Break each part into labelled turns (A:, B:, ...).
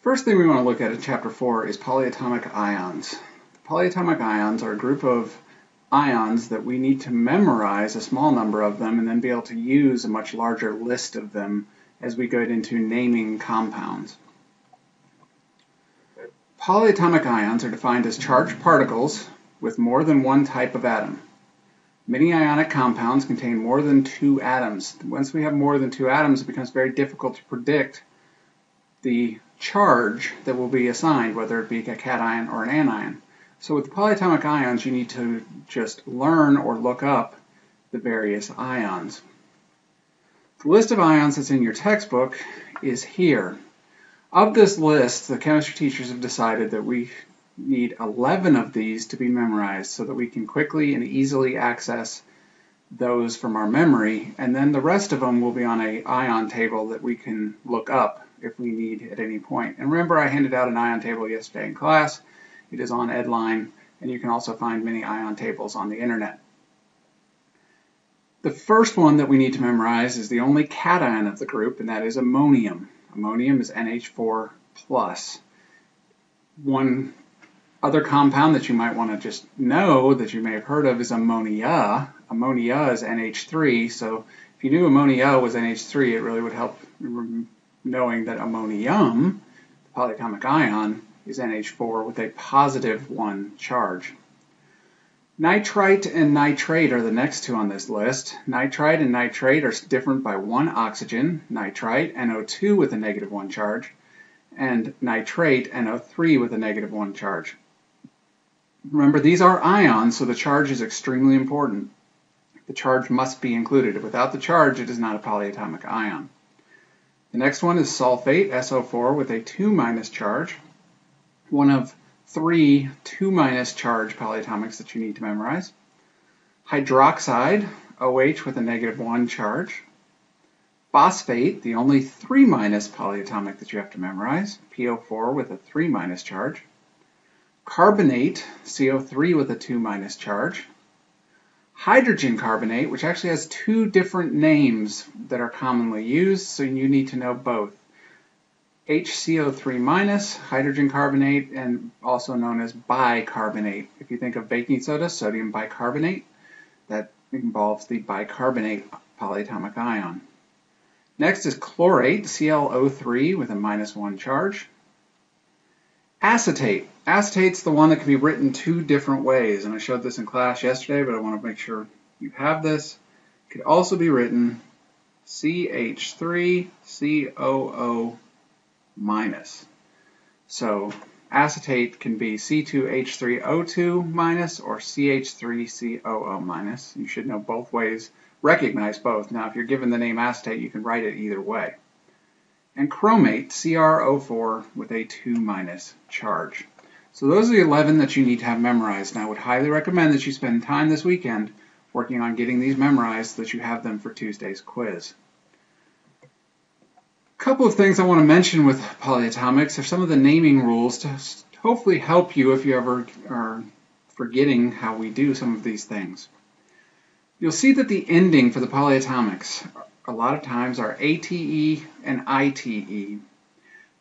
A: First thing we want to look at in Chapter 4 is polyatomic ions. Polyatomic ions are a group of ions that we need to memorize a small number of them and then be able to use a much larger list of them as we go into naming compounds. Polyatomic ions are defined as charged particles with more than one type of atom. Many ionic compounds contain more than two atoms. Once we have more than two atoms, it becomes very difficult to predict the charge that will be assigned, whether it be a cation or an anion. So with polyatomic ions, you need to just learn or look up the various ions. The list of ions that's in your textbook is here. Of this list, the chemistry teachers have decided that we need 11 of these to be memorized so that we can quickly and easily access those from our memory, and then the rest of them will be on an ion table that we can look up if we need at any point. And remember, I handed out an ion table yesterday in class. It is on Edline, and you can also find many ion tables on the internet. The first one that we need to memorize is the only cation of the group, and that is ammonium. Ammonium is NH4+. One other compound that you might want to just know that you may have heard of is ammonia. Ammonia is NH3, so if you knew ammonia was NH3, it really would help knowing that ammonium, the polyatomic ion, is NH4 with a positive 1 charge. Nitrite and nitrate are the next two on this list. Nitrite and nitrate are different by 1 oxygen. Nitrite, NO2 with a negative 1 charge, and nitrate, NO3 with a negative 1 charge. Remember, these are ions, so the charge is extremely important. The charge must be included. Without the charge, it is not a polyatomic ion. The next one is sulfate So4 with a 2- charge. One of 3 2- charge polyatomics that you need to memorize. Hydroxide, OH with a negative 1 charge. Phosphate, the only 3- polyatomic that you have to memorize, PO4 with a 3- charge. Carbonate, CO3 with a 2- charge. Hydrogen carbonate, which actually has 2 different names that are commonly used, so you need to know both. HCO3-, hydrogen carbonate, and also known as bicarbonate. If you think of baking soda, sodium bicarbonate, that involves the bicarbonate polyatomic ion. Next is chlorate, ClO3 with a -1 charge. Acetate. Acetate's the one that can be written 2 different ways, and I showed this in class yesterday, but I want to make sure you have this. It could also be written CH3COO-. So acetate can be C2H3O2- or CH3COO-. You should know both ways, recognize both. Now, if you're given the name acetate, you can write it either way. And chromate, CrO4 with a 2- charge. So those are the 11 that you need to have memorized, and I would highly recommend that you spend time this weekend working on getting these memorized so that you have them for Tuesday's quiz. A couple of things I want to mention with polyatomics are some of the naming rules to hopefully help you if you ever are forgetting how we do some of these things. You'll see that the ending for the polyatomics a lot of times are ATE and ITE.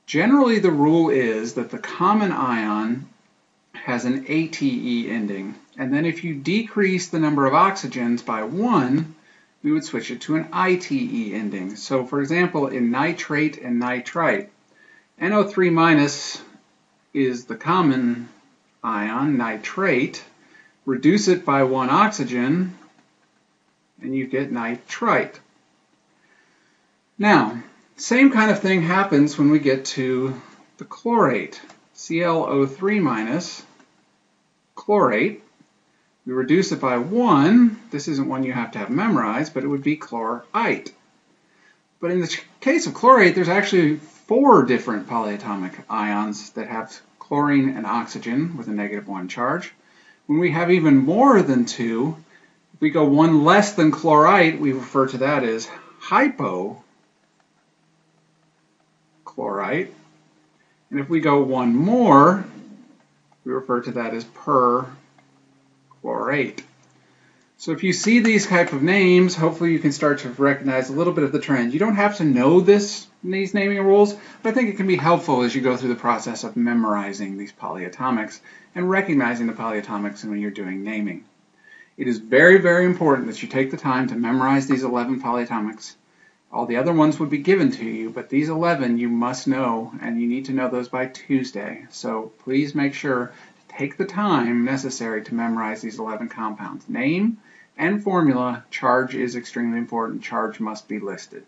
A: Generally, the rule is that the common ion has an ATE ending, and then if you decrease the number of oxygens by 1, we would switch it to an ITE ending. So for example, in nitrate and nitrite, NO3- is the common ion, nitrate. Reduce it by 1 oxygen, and you get nitrite. Now, same kind of thing happens when we get to the chlorate. ClO3- chlorate. We reduce it by 1. This isn't one you have to have memorized, but it would be chlorite. But in the case of chlorate, there's actually 4 different polyatomic ions that have chlorine and oxygen with a -1 charge. When we have even more than 2, if we go 1 less than chlorite, we refer to that as hypochlorite. And if we go 1 more, we refer to that as perchlorate. So if you see these type of names, hopefully you can start to recognize a little bit of the trend. You don't have to know these naming rules, but I think it can be helpful as you go through the process of memorizing these polyatomics and recognizing the polyatomics when you're doing naming. It is very, very important that you take the time to memorize these 11 polyatomics. All the other ones would be given to you, but these 11 you must know, and you need to know those by Tuesday. So please make sure to take the time necessary to memorize these 11 compounds. Name and formula, charge is extremely important. Charge must be listed.